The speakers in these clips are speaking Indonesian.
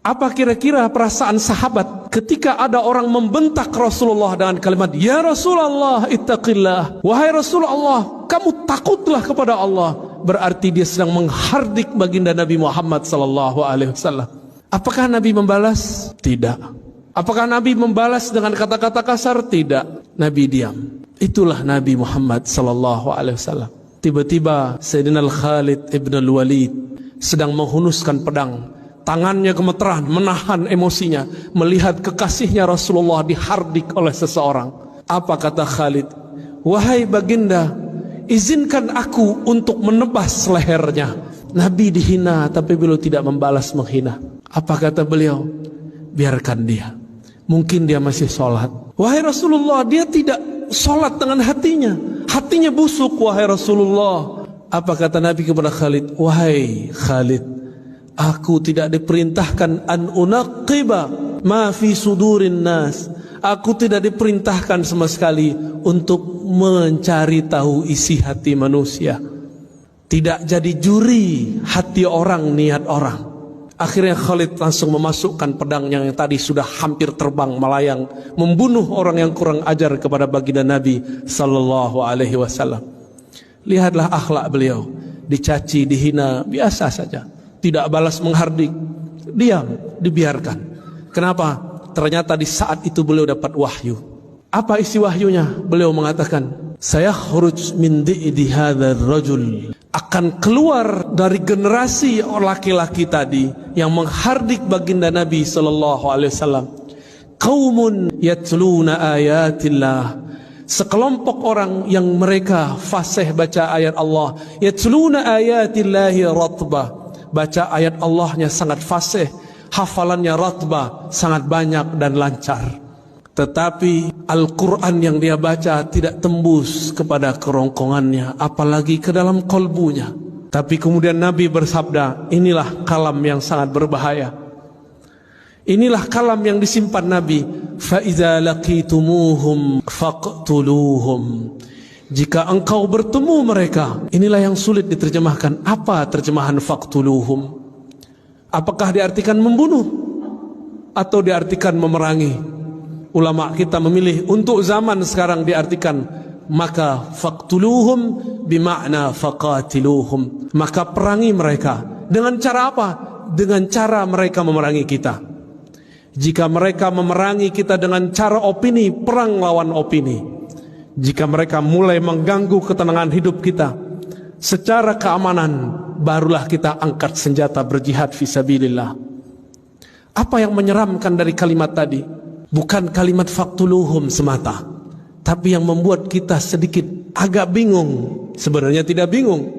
Apa kira-kira perasaan sahabat ketika ada orang membentak Rasulullah dengan kalimat, "Ya Rasulullah, ittaqillah." Wahai Rasulullah, kamu takutlah kepada Allah. Berarti dia sedang menghardik baginda Nabi Muhammad sallallahu alaihi wasallam. Apakah Nabi membalas? Tidak. Apakah Nabi membalas dengan kata-kata kasar? Tidak. Nabi diam. Itulah Nabi Muhammad sallallahu alaihi wasallam. Tiba-tiba Sayyidina Khalid ibn al-Walid sedang menghunuskan pedang. Tangannya gemeteran, menahan emosinya melihat kekasihnya Rasulullah dihardik oleh seseorang. Apa kata Khalid? "Wahai baginda, izinkan aku untuk menebas lehernya." Nabi dihina, tapi beliau tidak membalas menghina. Apa kata beliau? Biarkan dia. Mungkin dia masih sholat. Wahai Rasulullah, dia tidak sholat dengan hatinya. Hatinya busuk, wahai Rasulullah. Apa kata Nabi kepada Khalid? Wahai Khalid, aku tidak diperintahkan an unaqiba ma fi sudurin nas. Aku tidak diperintahkan sama sekali untuk mencari tahu isi hati manusia. Tidak jadi juri hati orang, niat orang. Akhirnya Khalid langsung memasukkan pedangnya yang tadi sudah hampir terbang melayang, membunuh orang yang kurang ajar kepada baginda Nabi sallallahu alaihi wasallam. Lihatlah akhlak beliau, dicaci, dihina, biasa saja. Tidak balas menghardik, diam, dibiarkan. Kenapa? Ternyata di saat itu beliau dapat wahyu. Apa isi wahyunya? Beliau mengatakan, "Saya khuruj min di'di hadzal rajul." Akan keluar dari generasi laki-laki tadi yang menghardik baginda Nabi sallallahu alaihi wasallam. Qaumun yatluna ayatillah. Sekelompok orang yang mereka fasih baca ayat Allah. Yatluna ayatillahi ratbah. Baca ayat Allahnya sangat fasih, hafalannya ratbah, sangat banyak dan lancar. Tetapi Al-Quran yang dia baca tidak tembus kepada kerongkongannya, apalagi ke dalam kolbunya. Tapi kemudian Nabi bersabda, inilah kalam yang sangat berbahaya. Inilah kalam yang disimpan Nabi. فَإِذَا لَقِيتُمُوهُمْ فَاقْتُلُوهُمْ. Jika engkau bertemu mereka, inilah yang sulit diterjemahkan. Apa terjemahan faqtuluhum? Apakah diartikan membunuh atau diartikan memerangi? Ulama kita memilih untuk zaman sekarang diartikan maka faqtuluhum bimakna faqatiluhum. Maka perangi mereka. Dengan cara apa? Dengan cara mereka memerangi kita. Jika mereka memerangi kita dengan cara opini, perang lawan opini. Jika mereka mulai mengganggu ketenangan hidup kita secara keamanan, barulah kita angkat senjata berjihad fisabilillah. Apa yang menyeramkan dari kalimat tadi? Bukan kalimat faqtuluhum semata, tapi yang membuat kita sedikit agak bingung. Sebenarnya tidak bingung.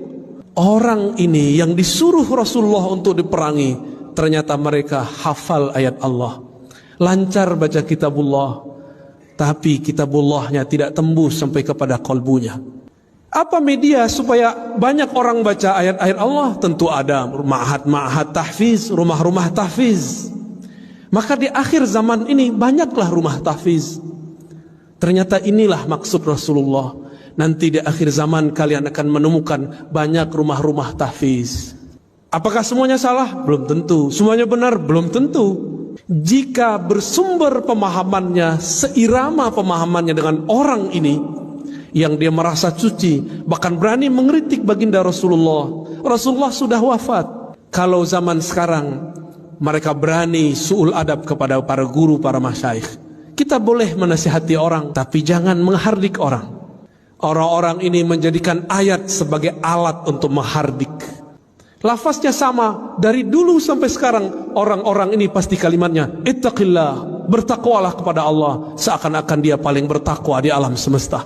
Orang ini yang disuruh Rasulullah untuk diperangi, ternyata mereka hafal ayat Allah, lancar baca kitabullah, tapi kitabullahnya tidak tembus sampai kepada kolbunya. Apa media supaya banyak orang baca ayat-ayat Allah? Tentu ada ma'had tahfiz, rumah-rumah tahfiz. Maka di akhir zaman ini banyaklah rumah tahfiz. Ternyata inilah maksud Rasulullah. Nanti di akhir zaman kalian akan menemukan banyak rumah-rumah tahfiz. Apakah semuanya salah? Belum tentu. Semuanya benar? Belum tentu. Jika bersumber pemahamannya, seirama pemahamannya dengan orang ini yang dia merasa suci, bahkan berani mengkritik baginda Rasulullah. Rasulullah sudah wafat. Kalau zaman sekarang mereka berani su'ul adab kepada para guru, para masyayikh. Kita boleh menasihati orang, tapi jangan menghardik orang. Orang-orang ini menjadikan ayat sebagai alat untuk menghardik. Lafaznya sama, dari dulu sampai sekarang orang-orang ini pasti kalimatnya ittaqillah, bertakwalah kepada Allah, seakan-akan dia paling bertakwa di alam semesta.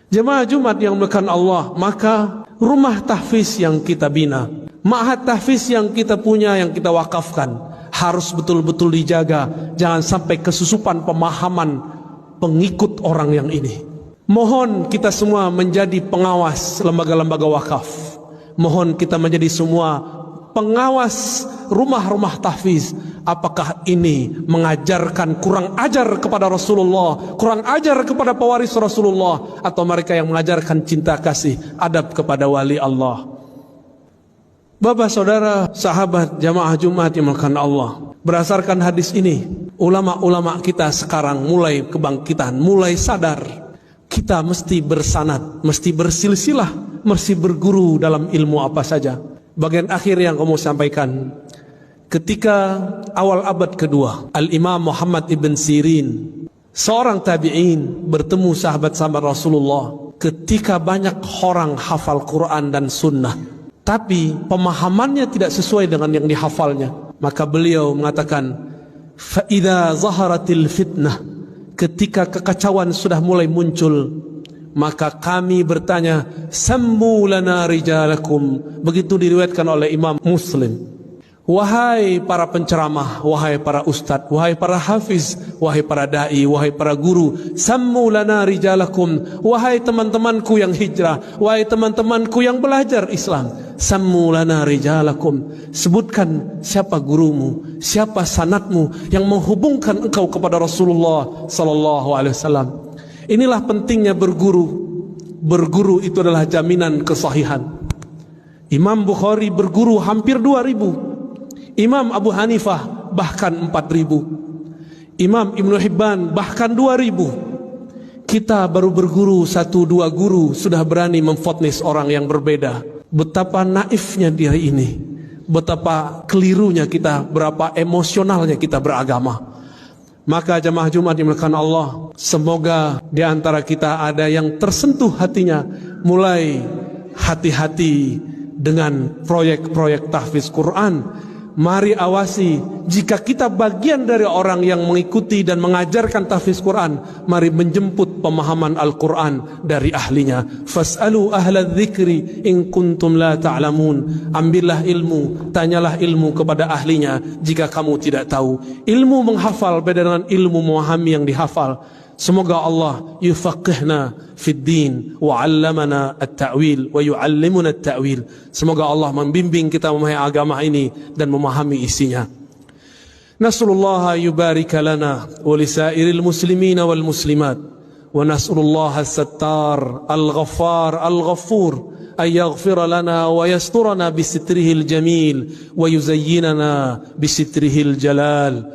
Jemaah Jumat yang dimuliakan Allah, maka rumah tahfiz yang kita bina, ma'had tahfiz yang kita punya, yang kita wakafkan, harus betul-betul dijaga. Jangan sampai kesusupan pemahaman pengikut orang yang ini. Mohon kita semua menjadi pengawas lembaga-lembaga wakaf. Mohon kita menjadi semua pengawas rumah-rumah tahfiz. Apakah ini mengajarkan kurang ajar kepada Rasulullah, kurang ajar kepada pewaris Rasulullah, atau mereka yang mengajarkan cinta kasih, adab kepada wali Allah? Bapak, saudara, sahabat jamaah Jumat yang dimuliakan Allah, berdasarkan hadis ini, ulama-ulama kita sekarang mulai kebangkitan, mulai sadar kita mesti bersanad, mesti bersilsilah, mesti berguru dalam ilmu apa saja. Bagian akhir yang kamu sampaikan, ketika awal abad kedua, Al-Imam Muhammad ibn Sirin, seorang tabi'in, bertemu sahabat-sahabat Rasulullah. Ketika banyak orang hafal Quran dan sunnah, tapi pemahamannya tidak sesuai dengan yang dihafalnya, maka beliau mengatakan, فَإِذَا ظَهَرَتِ الْفِتْنَةِ, ketika kekacauan sudah mulai muncul, maka kami bertanya, سَمُّوا لَنَا رِجَالَكُمْ. Begitu diriwayatkan oleh Imam Muslim. Wahai para penceramah, wahai para ustadz, wahai para hafiz, wahai para da'i, wahai para guru, sammu lana rijalakum, wahai teman-temanku yang hijrah, wahai teman-temanku yang belajar Islam, sammu lana rijalakum, sebutkan siapa gurumu, siapa sanadmu yang menghubungkan engkau kepada Rasulullah sallallahu alaihi wasallam. Inilah pentingnya berguru. Berguru itu adalah jaminan kesahihan. Imam Bukhari berguru hampir 2000. Imam Abu Hanifah bahkan 4000. Imam Ibn Hibban bahkan 2000. Kita baru berguru 1-2 guru sudah berani memfotnis orang yang berbeda. Betapa naifnya diri ini, betapa kelirunya kita, berapa emosionalnya kita beragama. Maka jamaah Jumat dimuliakan Allah, semoga di antara kita ada yang tersentuh hatinya, mulai hati-hati dengan proyek-proyek tahfiz Quran. Mari awasi, jika kita bagian dari orang yang mengikuti dan mengajarkan tahfiz Quran, mari menjemput pemahaman Al-Quran dari ahlinya. Fas'alu ahla dzikri in kuntum la ta'lamun. Ambillah ilmu, tanyalah ilmu kepada ahlinya jika kamu tidak tahu. Ilmu menghafal beda dengan ilmu memahami yang dihafal. Semoga Allah yufaqihna fid din wa 'allamana at-ta'wil wa yu'allimuna at-ta'wil. Semoga Allah membimbing kita memahami agama ini dan memahami isinya. Nasallallahu yubarika lana wa lisairil muslimin wal muslimat wa nasallallahu as-sattar al-ghaffar al-ghafur ay yaghfira lana wa yasturana bi sitrihil jamil wa yuzayyinana bi sitrihil jalal.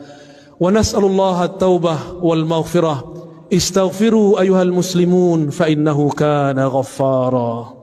Wa nasallallahu at-taubah wal maghfirah. Istaghfiru ayuhal muslimun fa innahu kana ghaffara.